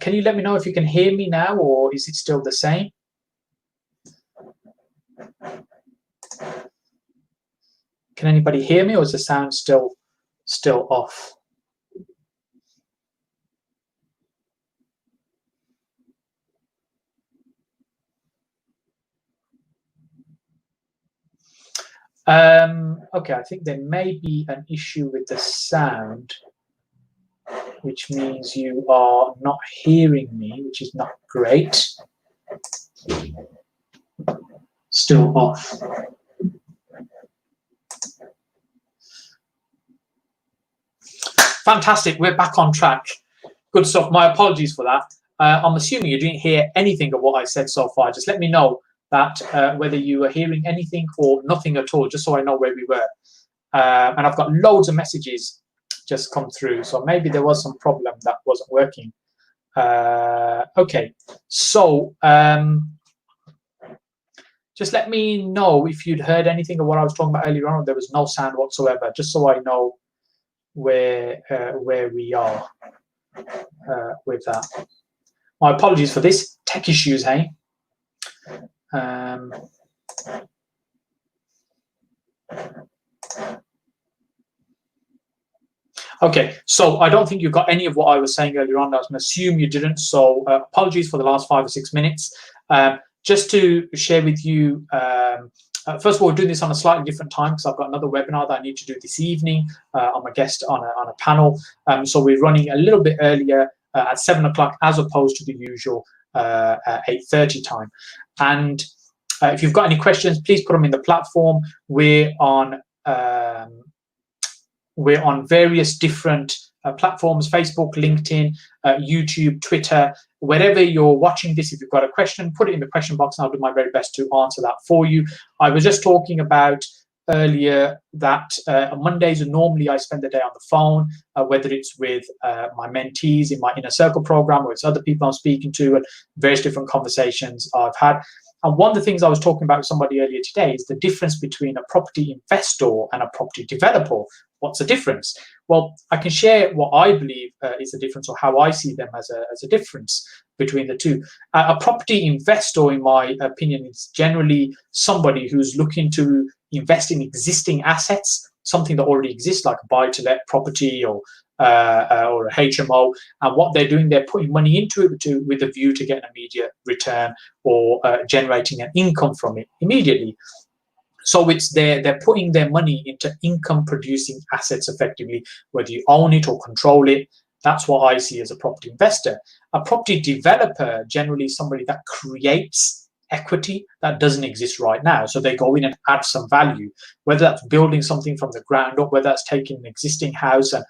Can you let me know if you can hear me now, or is it still the same? Can anybody hear me, or is the sound still off? Okay, I think there may be an issue with the sound, which means you are not hearing me, which is not great. Still off. Fantastic, we're back on track. Good stuff. My apologies for that. I'm assuming you didn't hear anything of what I said so far. Just let me know that whether you were hearing anything or nothing at all, just so I know where we were. And I've got loads of messages just come through, so maybe there was some problem that wasn't working. Okay, so just let me know if you'd heard anything of what I was talking about earlier on. There was no sound whatsoever, just so I know where we are with that. My apologies for this. Tech issues, hey? Okay, so I don't think you got any of what I was saying earlier on. I can assume you didn't, so apologies for the last 5 or 6 minutes. Just to share with you, first of all, we're doing this on a slightly different time because I've got another webinar that I need to do this evening. I'm a guest on a panel, so we're running a little bit earlier at 7 o'clock as opposed to the usual 8:30 time. And if you've got any questions, please put them in the platform. We're on various different platforms: Facebook, LinkedIn, YouTube, Twitter. Wherever you're watching this, if you've got a question, put it in the question box and I'll do my very best to answer that for you. I was just talking about earlier that Mondays, normally I spend the day on the phone, whether it's with my mentees in my inner circle program or it's other people I'm speaking to, and various different conversations I've had. And one of the things I was talking about with somebody earlier today is the difference between a property investor and a property developer. What's the difference? Well, I can share what I believe is the difference, or how I see them as a difference between the two. A property investor, in my opinion, is generally somebody who's looking to invest in existing assets, something that already exists, like a buy-to-let property or a HMO, and what they're doing, they're putting money into it with a view to get an immediate return or generating an income from it immediately. So it's they're putting their money into income-producing assets effectively, whether you own it or control it. That's what I see as a property investor. A property developer, generally somebody that creates equity that doesn't exist right now. So they go in and add some value, whether that's building something from the ground up, whether that's taking an existing house and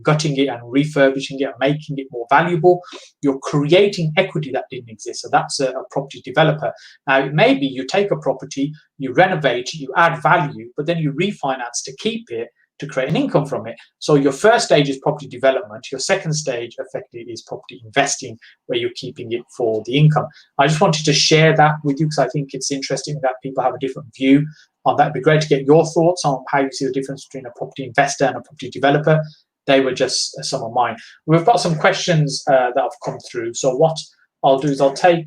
gutting it and refurbishing it and making it more valuable. You're creating equity that didn't exist. So that's a property developer. Now, maybe you take a property, you renovate, you add value, but then you refinance to keep it, to create an income from it. So your first stage is property development. Your second stage effectively is property investing, where you're keeping it for the income. I just wanted to share that with you because I think it's interesting that people have a different view on that. It'd be great to get your thoughts on how you see the difference between a property investor and a property developer. They were just some of mine. We've got some questions that have come through. So what I'll do is I'll take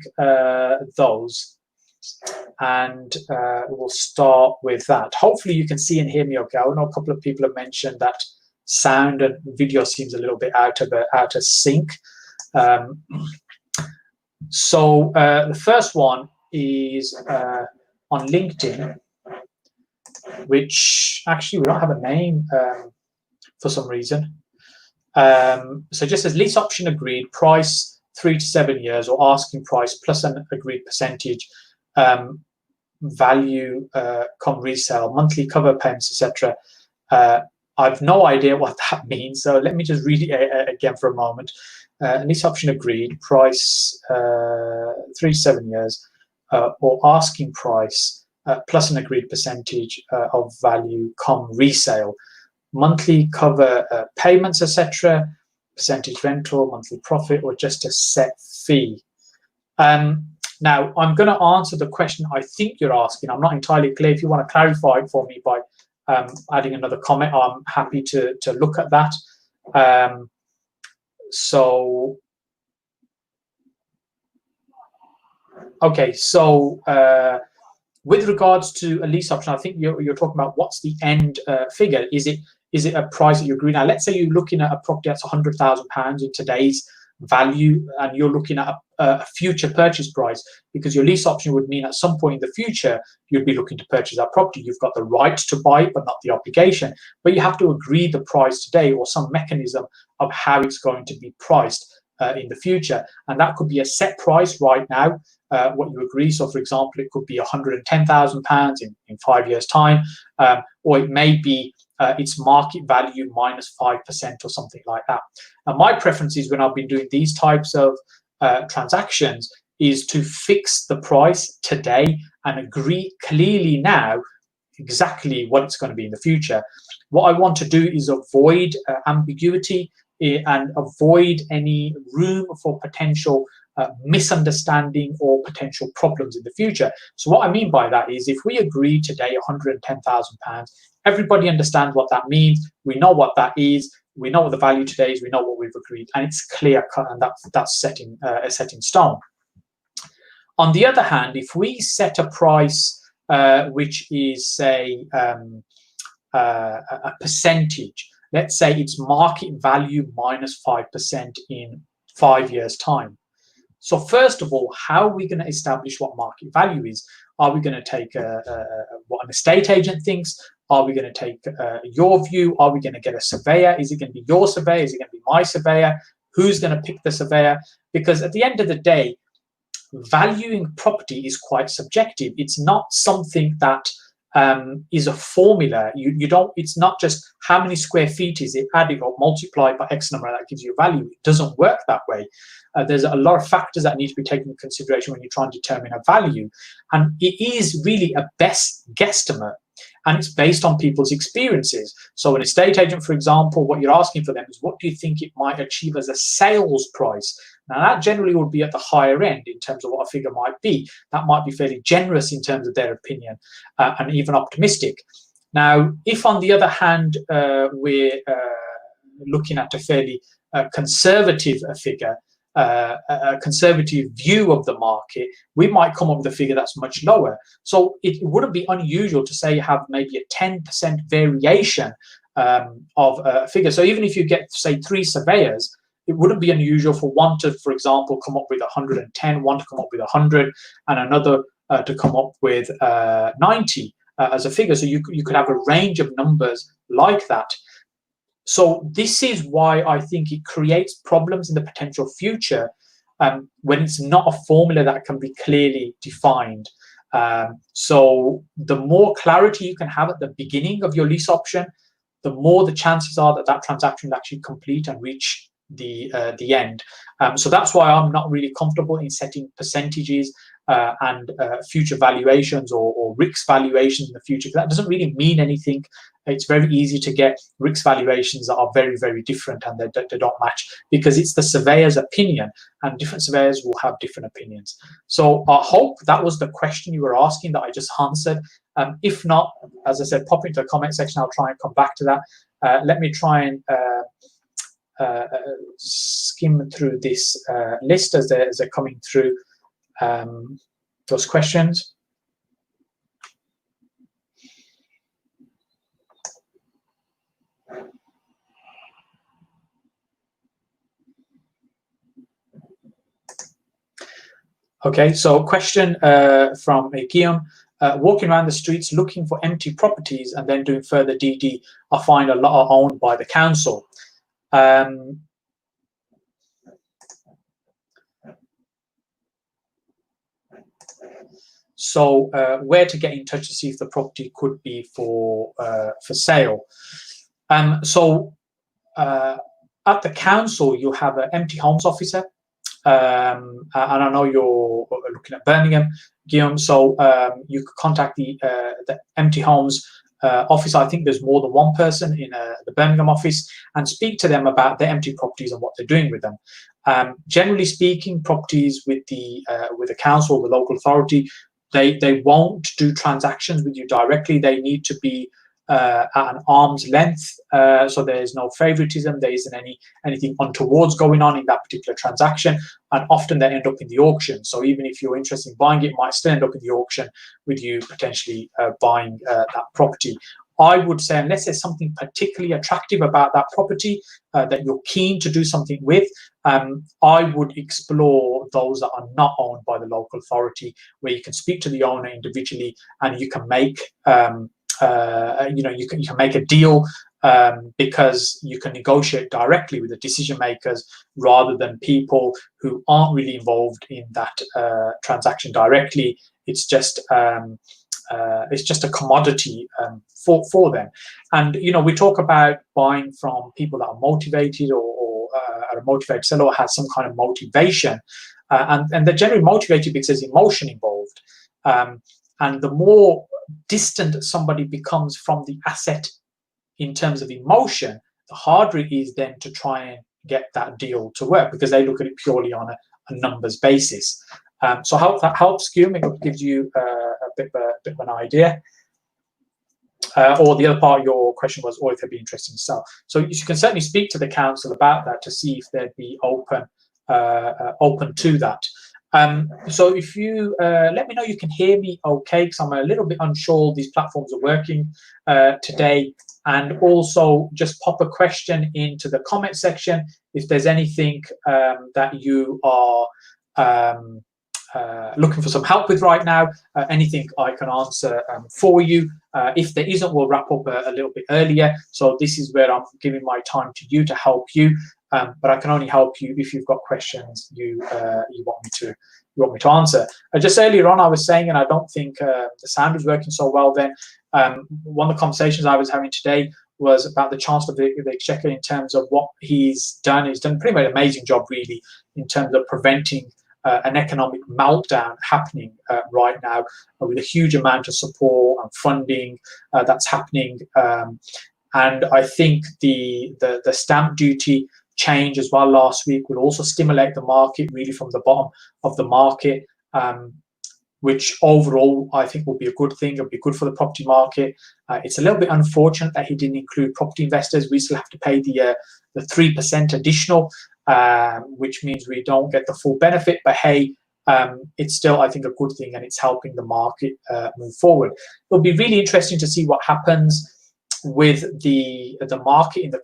those and we'll start with that. Hopefully you can see and hear me okay. I know a couple of people have mentioned that sound and video seems a little bit out of sync. So the first one is on LinkedIn, which actually we don't have a name for some reason. So just says lease option agreed, price 3 to 7 years, or asking price plus an agreed percentage, value come resale, monthly cover payments, etc. I've no idea what that means, so let me just read it again for a moment. Lease option agreed, price 3 to 7 years, or asking price plus an agreed percentage of value come resale, monthly cover payments, etc., percentage rental, monthly profit, or just a set fee. Now, I'm going to answer the question I think you're asking. I'm not entirely clear. If you want to clarify it for me by adding another comment, I'm happy to look at that. So, okay, so with regards to a lease option, I think you're talking about what's the end figure. Is it a price that you agree? Now, let's say you're looking at a property that's £100,000 in today's value, and you're looking at a future purchase price, because your lease option would mean at some point in the future you'd be looking to purchase that property. You've got the right to buy it, but not the obligation. But you have to agree the price today, or some mechanism of how it's going to be priced in the future. And that could be a set price right now, what you agree. So, for example, it could be £110,000 in 5 years' time, or it may be its market value minus 5% or something like that. And my preference is, when I've been doing these types of transactions, is to fix the price today and agree clearly now exactly what it's going to be in the future. What I want to do is avoid ambiguity and avoid any room for potential misunderstanding or potential problems in the future. So what I mean by that is, if we agree today £110,000, everybody understands what that means. We know what that is. We know what the value today is. We know what we've agreed, and it's clear cut, and that's set in stone. On the other hand, if we set a price which is, say, a percentage, let's say it's market value minus 5% in 5 years' time. So first of all, how are we going to establish what market value is? Are we going to take what an estate agent thinks? Are we going to take your view? Are we going to get a surveyor? Is it going to be your surveyor? Is it going to be my surveyor? Who's going to pick the surveyor? Because at the end of the day, valuing property is quite subjective. It's not something that is a formula. You don't. It's not just how many square feet is it added or multiplied by X number that gives you a value. It doesn't work that way. There's a lot of factors that need to be taken into consideration when you try and determine a value, and it is really a best guesstimate, and it's based on people's experiences. So an estate agent, for example, what you're asking for them is, what do you think it might achieve as a sales price? Now, that generally would be at the higher end in terms of what a figure might be. That might be fairly generous in terms of their opinion, and even optimistic. Now, if on the other hand, we're looking at a fairly conservative figure, a conservative view of the market, we might come up with a figure that's much lower. So it wouldn't be unusual to say you have maybe a 10% variation of a figure. So even if you get, say, 3 surveyors, it wouldn't be unusual for one to, for example, come up with 110, one to come up with 100, and another to come up with 90 as a figure. So you could have a range of numbers like that. So this is why I think it creates problems in the potential future when it's not a formula that can be clearly defined. So the more clarity you can have at the beginning of your lease option, the more the chances are that that transaction will actually complete and reach the end. So that's why I'm not really comfortable in setting percentages and future valuations or RICS valuations in the future. That doesn't really mean anything. It's very easy to get RICS valuations that are very, very different, and they don't match, because it's the surveyor's opinion, and different surveyors will have different opinions. So I hope that was the question you were asking that I just answered. If not, as I said, pop into the comment section. I'll try and come back to that. Let me try and skim through this list as they're coming through those questions. Okay, so question from Guillaume. Walking around the streets looking for empty properties and then doing further DD, I find a lot are owned by the council. So where to get in touch to see if the property could be for sale? So at the council, you have an empty homes officer. And I know you're looking at Birmingham, Guillaume, so you could contact the empty homes office. I think there's more than one person in the Birmingham office, and speak to them about their empty properties and what they're doing with them. Generally speaking, properties with the council or the local authority, they won't do transactions with you directly. They need to be at an arm's length, so there's no favoritism. There isn't anything untowards going on in that particular transaction, and often they end up in the auction. So even if you're interested in buying it, it might still end up in the auction with you potentially buying that property. I would say, unless there's something particularly attractive about that property that you're keen to do something with, I would explore those that are not owned by the local authority, where you can speak to the owner individually and you can make you can make a deal, because you can negotiate directly with the decision makers rather than people who aren't really involved in that transaction directly. It's just a commodity for them. And we talk about buying from people that are motivated, or are a motivated seller, or has some kind of motivation, and they're generally motivated because there's emotion involved. And the more distant somebody becomes from the asset in terms of emotion, the harder it is then to try and get that deal to work, because they look at it purely on a numbers basis. So I hope that helps you. Maybe it gives you a bit of an idea. Or the other part of your question was, or if they'd be interested in sell. So you can certainly speak to the council about that to see if they'd be open to that. So if you let me know you can hear me okay, because I'm a little bit unsure these platforms are working today. And also just pop a question into the comment section if there's anything that you are looking for some help with right now, anything I can answer for you. If there isn't, we'll wrap up a little bit earlier. So this is where I'm giving my time to you to help you. But I can only help you if you've got questions you want me to answer. Just earlier on, I was saying, and I don't think the sound was working so well then. One of the conversations I was having today was about the Chancellor of the Exchequer in terms of what he's done. He's done pretty much an amazing job, really, in terms of preventing an economic meltdown happening right now, with a huge amount of support and funding that's happening. And I think the stamp duty change as well last week will also stimulate the market, really from the bottom of the market, which overall I think will be a good thing. It'll be good for the property market. It's a little bit unfortunate that he didn't include property investors. We still have to pay the 3% additional, which means we don't get the full benefit. But hey, it's still, I think, a good thing, and it's helping the market move forward. It'll be really interesting to see what happens with the market in the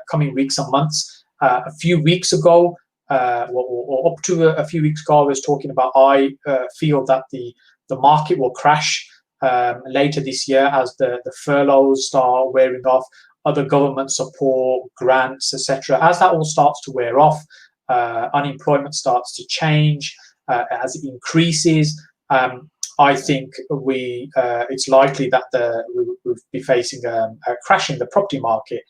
coming weeks and months. A few weeks ago, or up to a few weeks ago, I was talking about I feel that the market will crash later this year as the furloughs start wearing off, other government support, grants, etc. As that all starts to wear off, unemployment starts to change, as it increases. I think it's likely that we'll be facing a crash in the property market.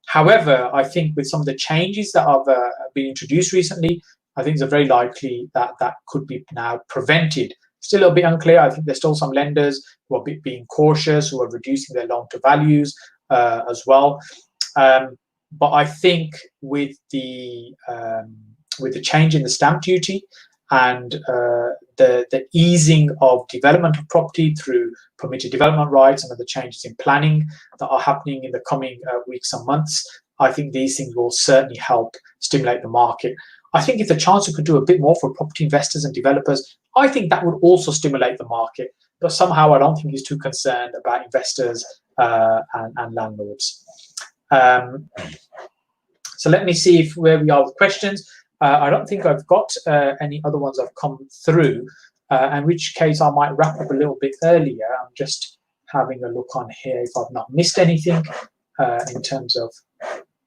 However, I think with some of the changes that have been introduced recently, I think it's very likely that could be now prevented. Still a little bit unclear. I think there's still some lenders who are being cautious, who are reducing their loan to values as well. But I think with the change in the stamp duty and the easing of development of property through permitted development rights and other changes in planning that are happening in the coming weeks and months, I think these things will certainly help stimulate the market. I think if the Chancellor could do a bit more for property investors and developers, I think that would also stimulate the market. But somehow I don't think he's too concerned about investors and landlords. So let me see where we are with questions. I don't think I've got any other ones that have come through, in which case I might wrap up a little bit earlier. I'm just having a look on here if I've not missed anything in terms of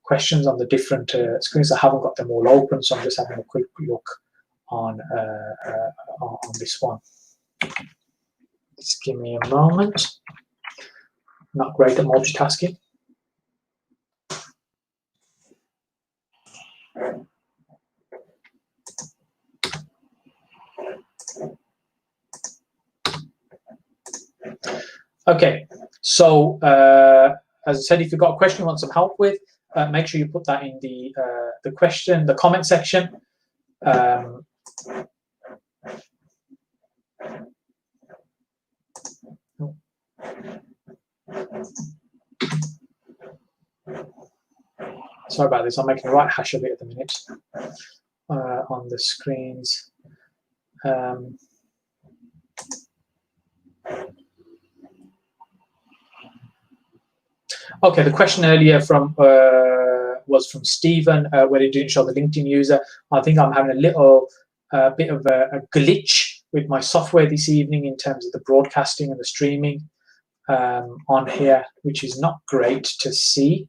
questions on the different screens. I haven't got them all open, so I'm just having a quick look on this one. Just give me a moment. Not great at multitasking. Okay, so as I said, if you've got a question you want some help with, make sure you put that in the comment section. Sorry about this, I'm making a right hash of it at the minute on the screens. Okay, the question earlier from was from Stephen, where he didn't show the LinkedIn user. I think I'm having a little bit of a glitch with my software this evening in terms of the broadcasting and the streaming on here, which is not great to see.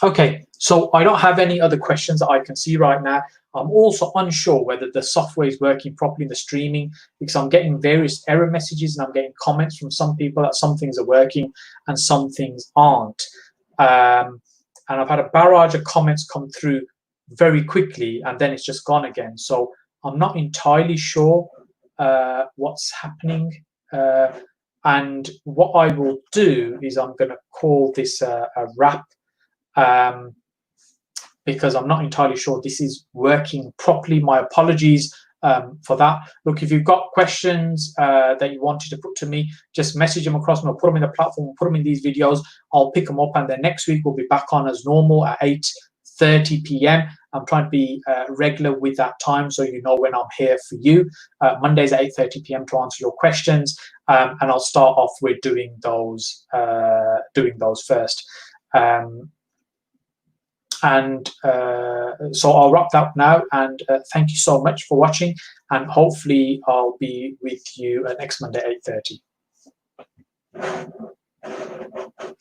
Okay, so I don't have any other questions that I can see right now. I'm also unsure whether the software is working properly in the streaming, because I'm getting various error messages and I'm getting comments from some people that some things are working and some things aren't. And I've had a barrage of comments come through very quickly and then it's just gone again. So I'm not entirely sure what's happening. And what I will do is I'm going to call this a wrap. Because I'm not entirely sure this is working properly. My apologies for that. Look, if you've got questions that you wanted to put to me, just message them across me or put them in the platform, put them in these videos. I'll pick them up, and then next week we'll be back on as normal at 8:30 p.m. I'm trying to be regular with that time, so you know when I'm here for you. Mondays at 8:30 p.m. to answer your questions, and I'll start off with doing those first. So I'll wrap that up now, and thank you so much for watching, and hopefully I'll be with you next Monday at 8:30.